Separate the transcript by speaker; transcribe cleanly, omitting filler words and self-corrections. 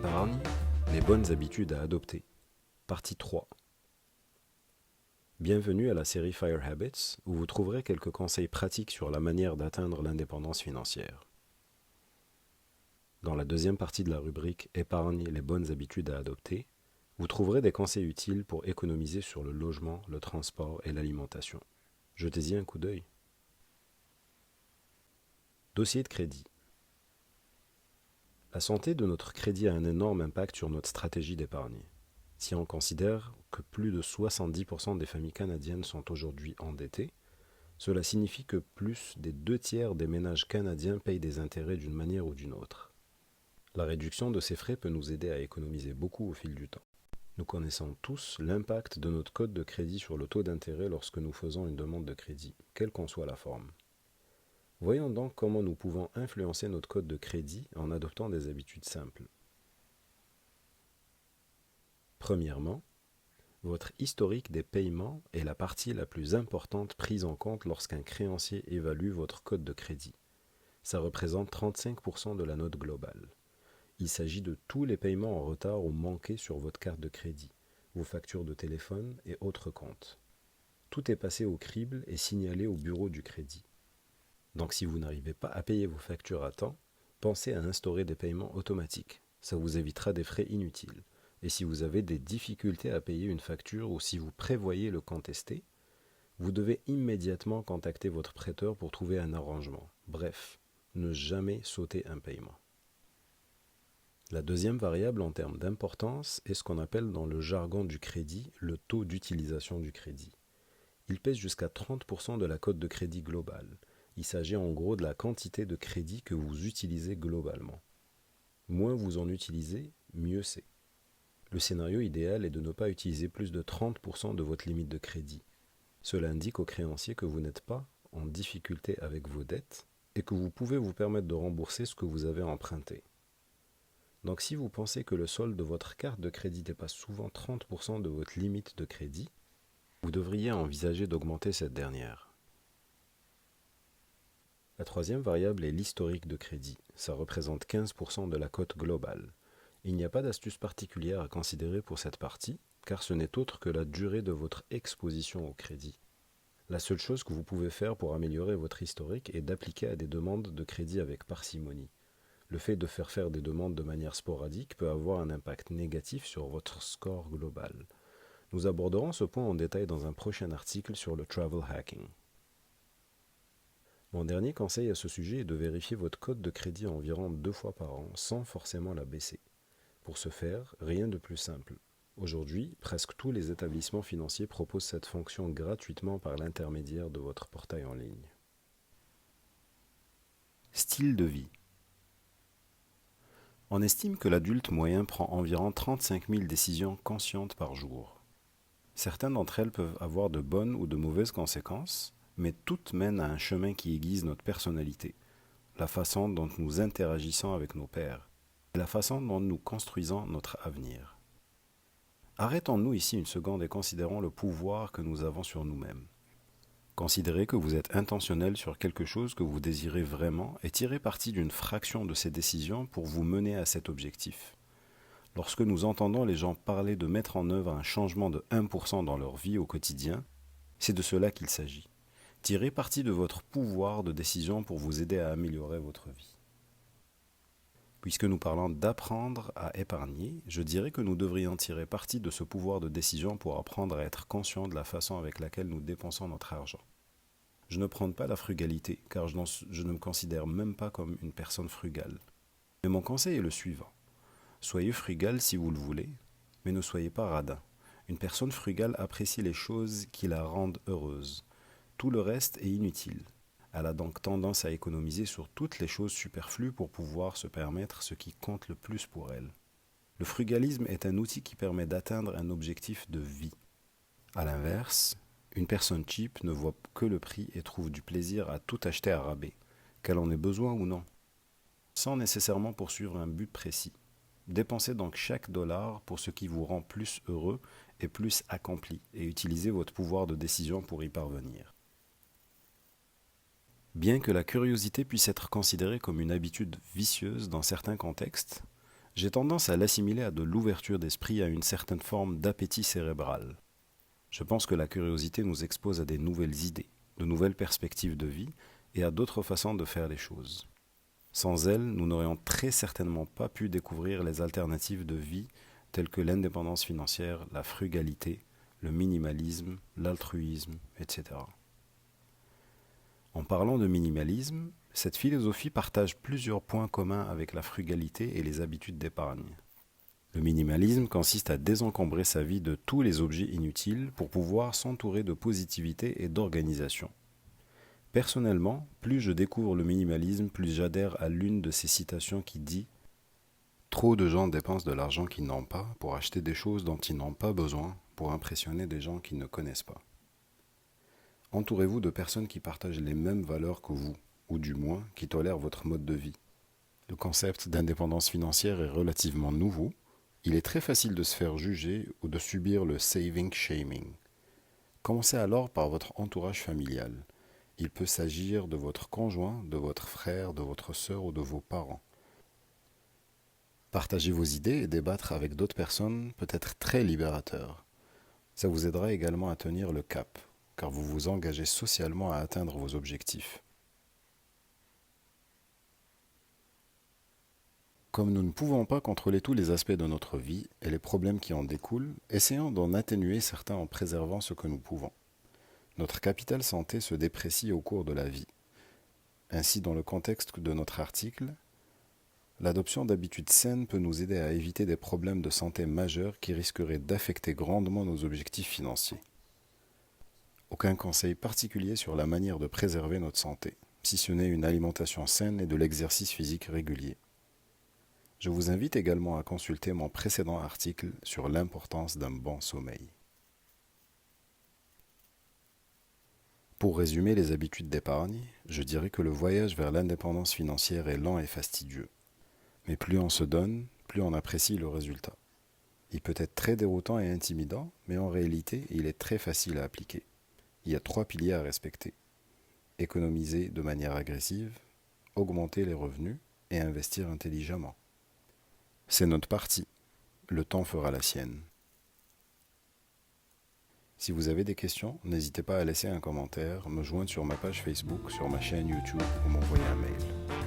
Speaker 1: Épargne, les bonnes habitudes à adopter. Partie 3. Bienvenue à la série Fire Habits, où vous trouverez quelques conseils pratiques sur la manière d'atteindre l'indépendance financière. Dans la deuxième partie de la rubrique Épargne, les bonnes habitudes à adopter, vous trouverez des conseils utiles pour économiser sur le logement, le transport et l'alimentation. Jetez-y un coup d'œil. Dossier de crédit. La santé de notre crédit a un énorme impact sur notre stratégie d'épargne. Si on considère que plus de 70% des familles canadiennes sont aujourd'hui endettées, cela signifie que plus des 2/3 des ménages canadiens payent des intérêts d'une manière ou d'une autre. La réduction de ces frais peut nous aider à économiser beaucoup au fil du temps. Nous connaissons tous l'impact de notre code de crédit sur le taux d'intérêt lorsque nous faisons une demande de crédit, quelle qu'en soit la forme. Voyons donc comment nous pouvons influencer notre code de crédit en adoptant des habitudes simples. Premièrement, votre historique des paiements est la partie la plus importante prise en compte lorsqu'un créancier évalue votre code de crédit. Ça représente 35% de la note globale. Il s'agit de tous les paiements en retard ou manqués sur votre carte de crédit, vos factures de téléphone et autres comptes. Tout est passé au crible et signalé au bureau du crédit. Donc si vous n'arrivez pas à payer vos factures à temps, pensez à instaurer des paiements automatiques. Ça vous évitera des frais inutiles. Et si vous avez des difficultés à payer une facture ou si vous prévoyez le contester, vous devez immédiatement contacter votre prêteur pour trouver un arrangement. Bref, ne jamais sauter un paiement. La deuxième variable en termes d'importance est ce qu'on appelle dans le jargon du crédit le taux d'utilisation du crédit. Il pèse jusqu'à 30% de la cote de crédit globale. Il s'agit en gros de la quantité de crédit que vous utilisez globalement. Moins vous en utilisez, mieux c'est. Le scénario idéal est de ne pas utiliser plus de 30% de votre limite de crédit. Cela indique au créancier que vous n'êtes pas en difficulté avec vos dettes et que vous pouvez vous permettre de rembourser ce que vous avez emprunté. Donc si vous pensez que le solde de votre carte de crédit dépasse souvent 30% de votre limite de crédit, vous devriez envisager d'augmenter cette dernière. La troisième variable est l'historique de crédit. Ça représente 15% de la cote globale. Il n'y a pas d'astuce particulière à considérer pour cette partie, car ce n'est autre que la durée de votre exposition au crédit. La seule chose que vous pouvez faire pour améliorer votre historique est d'appliquer à des demandes de crédit avec parcimonie. Le fait de faire des demandes de manière sporadique peut avoir un impact négatif sur votre score global. Nous aborderons ce point en détail dans un prochain article sur le travel hacking. Mon dernier conseil à ce sujet est de vérifier votre cote de crédit environ 2 fois par an sans forcément la baisser. Pour ce faire, rien de plus simple. Aujourd'hui, presque tous les établissements financiers proposent cette fonction gratuitement par l'intermédiaire de votre portail en ligne. Style de vie. On estime que l'adulte moyen prend environ 35 000 décisions conscientes par jour. Certaines d'entre elles peuvent avoir de bonnes ou de mauvaises conséquences, mais toutes mènent à un chemin qui aiguise notre personnalité, la façon dont nous interagissons avec nos pairs, et la façon dont nous construisons notre avenir. Arrêtons-nous ici une seconde et considérons le pouvoir que nous avons sur nous-mêmes. Considérez que vous êtes intentionnel sur quelque chose que vous désirez vraiment et tirez parti d'une fraction de ces décisions pour vous mener à cet objectif. Lorsque nous entendons les gens parler de mettre en œuvre un changement de 1% dans leur vie au quotidien, c'est de cela qu'il s'agit. Tirez parti de votre pouvoir de décision pour vous aider à améliorer votre vie. Puisque nous parlons d'apprendre à épargner, je dirais que nous devrions tirer parti de ce pouvoir de décision pour apprendre à être conscients de la façon avec laquelle nous dépensons notre argent. Je ne prône pas la frugalité, car je ne me considère même pas comme une personne frugale. Mais mon conseil est le suivant. Soyez frugal si vous le voulez, mais ne soyez pas radin. Une personne frugale apprécie les choses qui la rendent heureuse. Tout le reste est inutile. Elle a donc tendance à économiser sur toutes les choses superflues pour pouvoir se permettre ce qui compte le plus pour elle. Le frugalisme est un outil qui permet d'atteindre un objectif de vie. À l'inverse, une personne cheap ne voit que le prix et trouve du plaisir à tout acheter à rabais, qu'elle en ait besoin ou non, sans nécessairement poursuivre un but précis. Dépensez donc chaque dollar pour ce qui vous rend plus heureux et plus accompli, et utilisez votre pouvoir de décision pour y parvenir. Bien que la curiosité puisse être considérée comme une habitude vicieuse dans certains contextes, J'ai tendance à l'assimiler à de l'ouverture d'esprit, à une certaine forme d'appétit cérébral. Je pense que la curiosité nous expose à des nouvelles idées, de nouvelles perspectives de vie et à d'autres façons de faire les choses. Sans elle, nous n'aurions très certainement pas pu découvrir les alternatives de vie telles que l'indépendance financière, la frugalité, le minimalisme, l'altruisme, etc. En parlant de minimalisme, cette philosophie partage plusieurs points communs avec la frugalité et les habitudes d'épargne. Le minimalisme consiste à désencombrer sa vie de tous les objets inutiles pour pouvoir s'entourer de positivité et d'organisation. Personnellement, plus je découvre le minimalisme, plus j'adhère à l'une de ces citations qui dit « Trop de gens dépensent de l'argent qu'ils n'ont pas pour acheter des choses dont ils n'ont pas besoin pour impressionner des gens qu'ils ne connaissent pas. » Entourez-vous de personnes qui partagent les mêmes valeurs que vous, ou du moins qui tolèrent votre mode de vie. Le concept d'indépendance financière est relativement nouveau. Il est très facile de se faire juger ou de subir le saving shaming. Commencez alors par votre entourage familial. Il peut s'agir de votre conjoint, de votre frère, de votre sœur ou de vos parents. Partager vos idées et débattre avec d'autres personnes peut être très libérateur. Ça vous aidera également à tenir le cap, car vous vous engagez socialement à atteindre vos objectifs. Comme nous ne pouvons pas contrôler tous les aspects de notre vie et les problèmes qui en découlent, essayons d'en atténuer certains en préservant ce que nous pouvons. Notre capital santé se déprécie au cours de la vie. Ainsi, dans le contexte de notre article, l'adoption d'habitudes saines peut nous aider à éviter des problèmes de santé majeurs qui risqueraient d'affecter grandement nos objectifs financiers. Aucun conseil particulier sur la manière de préserver notre santé, si ce n'est une alimentation saine et de l'exercice physique régulier. Je vous invite également à consulter mon précédent article sur l'importance d'un bon sommeil. Pour résumer les habitudes d'épargne, je dirais que le voyage vers l'indépendance financière est lent et fastidieux. Mais plus on se donne, plus on apprécie le résultat. Il peut être très déroutant et intimidant, mais en réalité, il est très facile à appliquer. Il y a 3 piliers à respecter. Économiser de manière agressive, augmenter les revenus et investir intelligemment. C'est notre partie. Le temps fera la sienne. Si vous avez des questions, n'hésitez pas à laisser un commentaire, me joindre sur ma page Facebook, sur ma chaîne YouTube ou m'envoyer un mail.